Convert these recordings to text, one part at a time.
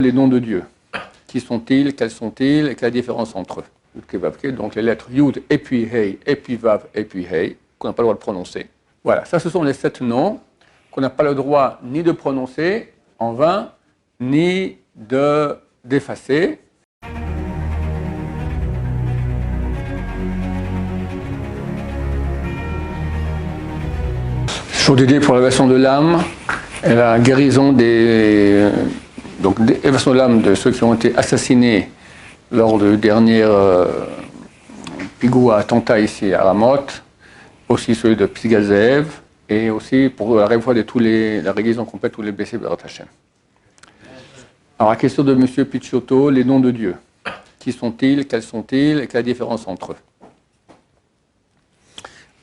les noms de Dieu. Qui sont-ils, quels sont-ils et quelle est la différence entre eux? Donc les lettres Yud et puis Hei et puis Vav et puis Hei qu'on n'a pas le droit de prononcer. Voilà, ça ce sont les 7 noms qu'on n'a pas le droit ni de prononcer en vain ni d'effacer. Jour dédié pour l'élévation de l'âme et la guérison des élévations de l'âme de ceux qui ont été assassinés lors du dernier pigoua attentat ici à Ramoth, aussi celui de Pisgat Ze'ev, et aussi pour la révoie de la guérison complète de tous les blessés B'ezrat Hashem. Alors la question de M. Picciotto, les noms de Dieu. Qui sont-ils, quels sont-ils et quelle est la différence entre eux?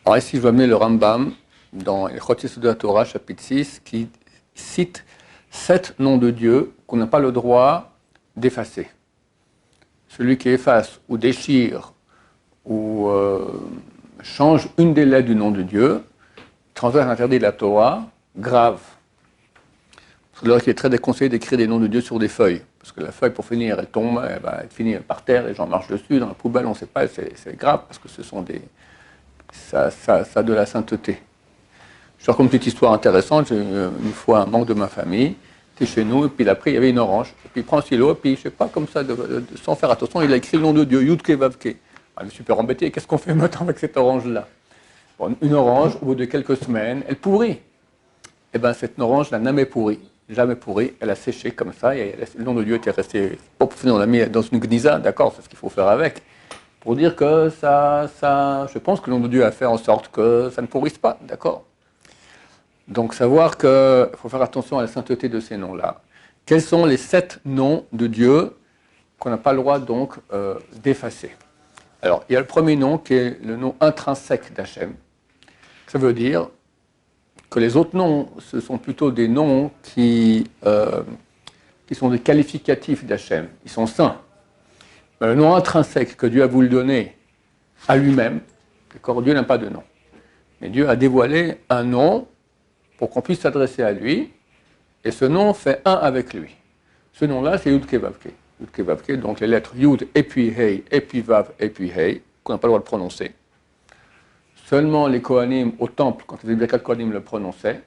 Alors ici je vais amener le Rambam dans le Chot Yesodot HaTorah, chapitre 6, qui cite 7 noms de Dieu qu'on n'a pas le droit d'effacer. Celui qui efface ou déchire ou change une des lettres du nom de Dieu transgresse l'interdit de la Torah, grave. C'est là qu'il est très déconseillé d'écrire des noms de Dieu sur des feuilles, parce que la feuille, pour finir, elle tombe, elle finit par terre, les gens marchent dessus, dans la poubelle, on ne sait pas, c'est grave, parce que ce sont ça a de la sainteté. Je raconte une petite histoire intéressante. J'ai eu une fois un membre de ma famille, il était chez nous, et puis après il y avait une orange, et puis il prend un stylo, et puis je ne sais pas, comme ça, sans faire attention, il a écrit le nom de Dieu, Yudke Vavke. Je me suis super embêté, qu'est-ce qu'on fait maintenant avec cette orange-là? Bon, une orange, au bout de quelques semaines, elle pourrit. Et bien cette orange n'a jamais pourri, elle a séché comme ça, et le nom de Dieu était resté, on l'a mis dans une gnisa, d'accord, c'est ce qu'il faut faire avec, pour dire que je pense que le nom de Dieu a fait en sorte que ça ne pourrisse pas, d'accord. Donc savoir qu'il faut faire attention à la sainteté de ces noms-là. Quels sont les 7 noms de Dieu qu'on n'a pas le droit donc d'effacer? Alors, il y a le premier nom qui est le nom intrinsèque d'Hachem. Ça veut dire que les autres noms, ce sont plutôt des noms qui sont des qualificatifs d'Hachem. Ils sont saints. Mais le nom intrinsèque que Dieu a voulu donner à lui-même, d'accord, Dieu n'a pas de nom. Mais Dieu a dévoilé un nom pour qu'on puisse s'adresser à lui, et ce nom fait un avec lui. Ce nom-là, c'est Yudke Vavke. Yudke Vavke, donc les lettres Yud, et puis Hei, et puis Vav, et puis Hei, qu'on n'a pas le droit de prononcer. Seulement les Kohanim au temple, quand les Birkat Kohanim le prononçaient,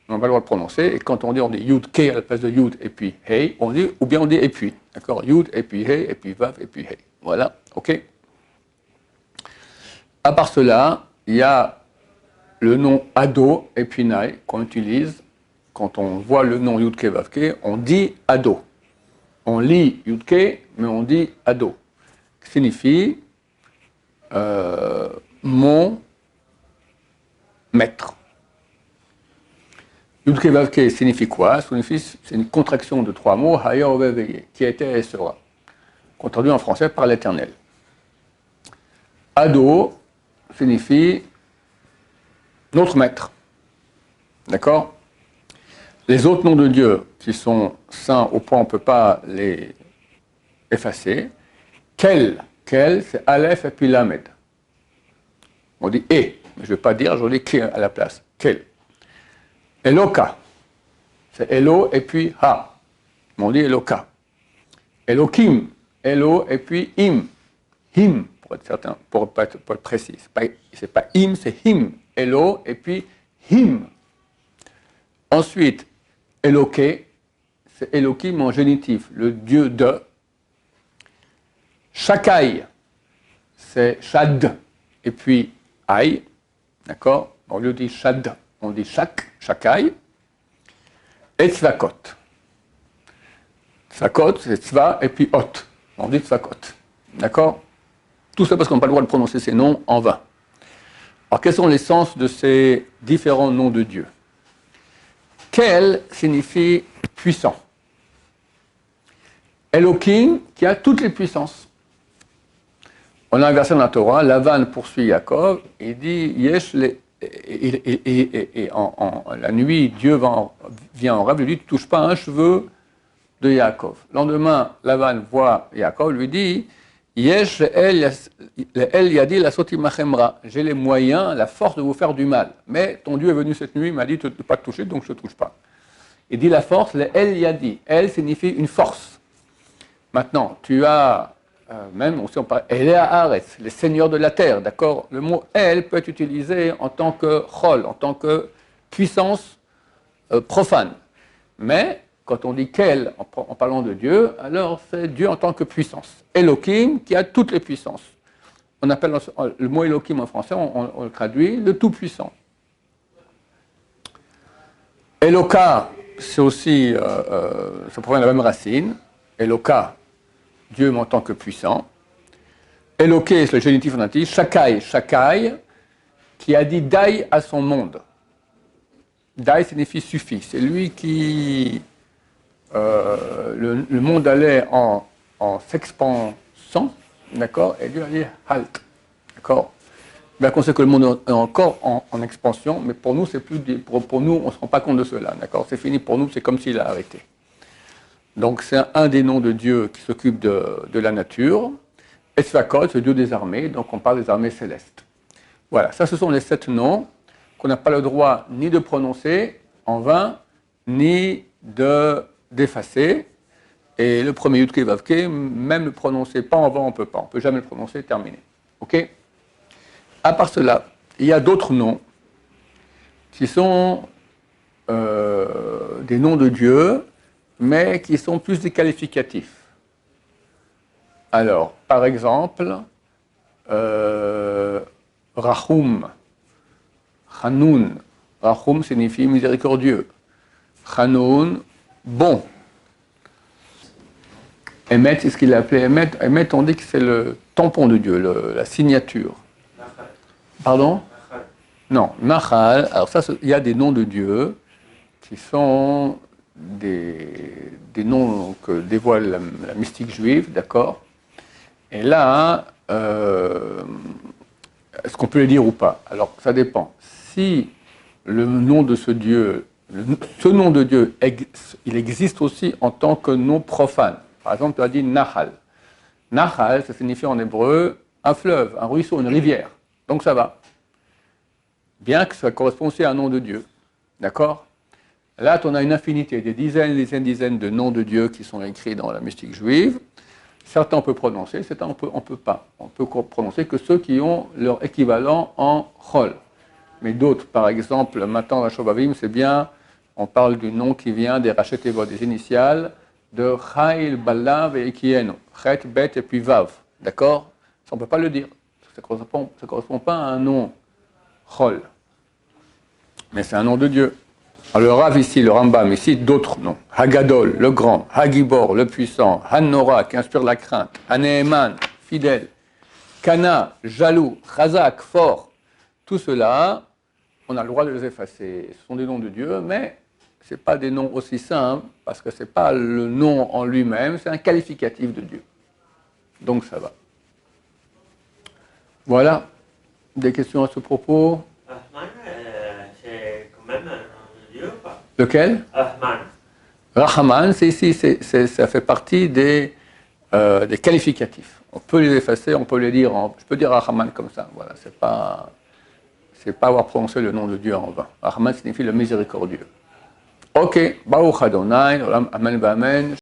on n'a pas le droit de prononcer, et quand on dit Yudke à la place de Yud, et puis Hei, on dit, ou bien on dit et puis, d'accord, Yud, et puis Hei, et puis Vav, et puis Hei. Voilà, ok. À part cela, il y a le nom Ado et puis Nai qu'on utilise quand on voit le nom Yudke Vavke, on dit Ado. On lit Yudke, mais on dit Ado, qui signifie mon maître. Yudke Vavke signifie quoi? C'est une contraction de 3 mots, Haya Oveveye, qui était et sera, qu'on traduit en français par l'Éternel. Ado signifie notre maître. D'accord? Les autres noms de Dieu qui sont saints au point on ne peut pas les effacer. Quel, c'est Aleph et puis Lamed. On dit et, mais je ne vais pas dire, je dis qui à la place. Quel. Eloka, c'est Elo et puis Ha. On dit Eloka. Elokim, Elo et puis Im. Him, pour être certain, pour être précis. C'est pas Im, c'est Him. Elo et puis Him. Ensuite, Eloké, c'est Elokim en génitif, le Dieu de. Shakai, c'est Shad, et puis Aï, d'accord? On lui dit Shad, on dit Shakai, et Tzvakot. Tzvakot, c'est Tzva, et puis Ot, on dit Tzvakot, d'accord? Tout ça parce qu'on n'a pas le droit de prononcer ces noms en vain. Alors, quels sont les sens de ces différents noms de Dieu? Quel signifie puissant. Elohim, qui a toutes les puissances. On a un verset dans la Torah, Lavan poursuit Yaakov, il dit, Yesh, la nuit, Dieu vient en rêve, lui dit, tu ne touches pas un cheveu de Yaakov. Le lendemain, Lavan voit Yaakov, lui dit, Yesh el yadi la soti machemra. J'ai les moyens, la force de vous faire du mal. Mais ton Dieu est venu cette nuit, il m'a dit de ne pas te toucher, donc je ne te touche pas. Il dit la force, le El Yadi. El signifie une force. Maintenant, tu as, même aussi on parle, El Haaretz, les seigneurs de la terre, d'accord? Le mot El peut être utilisé en tant que Chol, en tant que puissance profane. Mais, quand on dit Kel, en parlant de Dieu, alors c'est Dieu en tant que puissance. Elohim, qui a toutes les puissances. On appelle le mot Elohim en français, on le traduit, le tout-puissant. Eloka, c'est aussi, ça provient de la même racine. Eloka, Dieu en tant que puissant. Eloké, c'est le génitif fondatif. Shakai, Shakai, qui a dit Dai à son monde. Dai signifie suffit. C'est lui qui. Le monde allait en s'expansant, d'accord? Et Dieu a dit halt, d'accord? Bien qu'on sait que le monde est encore en expansion, mais pour nous, c'est plus pour nous, on ne se rend pas compte de cela, d'accord? C'est fini pour nous, c'est comme s'il a arrêté. Donc c'est un des noms de Dieu qui s'occupe de la nature. Esfakot, c'est le Dieu des armées, donc on parle des armées célestes. Voilà, ça ce sont les 7 noms qu'on n'a pas le droit ni de prononcer en vain, ni d'effacer. Et le premier Yudke Vavke, même le prononcer pas en vain, on ne peut pas. On ne peut jamais le prononcer, terminé. Ok? À part cela, il y a d'autres noms qui sont des noms de Dieu, mais qui sont plus des qualificatifs. Alors, par exemple, Rahum, Hanoun. Rahum signifie miséricordieux. Hanoun, bon. Emet, c'est ce qu'il a appelé Emet. Emet, on dit que c'est le tampon de Dieu, la signature. Pardon? Non, Nahal. Alors ça, il y a des noms de Dieu qui sont des noms que dévoile la mystique juive, d'accord? Et là, est-ce qu'on peut les dire ou pas? Alors, ça dépend. Si le nom de ce Dieu, ce nom de Dieu, il existe aussi en tant que nom profane. Par exemple, tu as dit Nahal. Nahal, ça signifie en hébreu un fleuve, un ruisseau, une rivière. Donc ça va. Bien que ça corresponde aussi à un nom de Dieu. D'accord? Là, on a une infinité, des dizaines de noms de Dieu qui sont écrits dans la mystique juive. Certains on peut prononcer, certains on peut pas. On peut prononcer que ceux qui ont leur équivalent en Chol. Mais d'autres, par exemple, maintenant dans Shovavim, c'est bien, on parle du nom qui vient des Rachetevot, des initiales, de Chail, Balav et Ekienu. Chet, Bet et puis Vav. D'accord? Ça, on ne peut pas le dire. Ça ne correspond pas à un nom Chol. Mais c'est un nom de Dieu. Alors, le Rav ici, le Rambam ici, d'autres noms. Hagadol, le grand. Hagibor, le puissant. Hannora, qui inspire la crainte. Haneeman, fidèle. Kana, jaloux. Chazak, fort. Tout cela, on a le droit de les effacer. Ce sont des noms de Dieu, mais ce n'est pas des noms aussi simples, parce que ce n'est pas le nom en lui-même, c'est un qualificatif de Dieu. Donc ça va. Voilà. Des questions à ce propos? Rahman, c'est quand même un nom de Dieu ou pas? Lequel? Rahman. Rahman, ça fait partie des qualificatifs. On peut les effacer, on peut les dire, je peux dire Rahman comme ça. Voilà, c'est pas avoir prononcé le nom de Dieu en vain. Rahman signifie le miséricordieux. Ok, Baruch Adonai, Amen, Amen.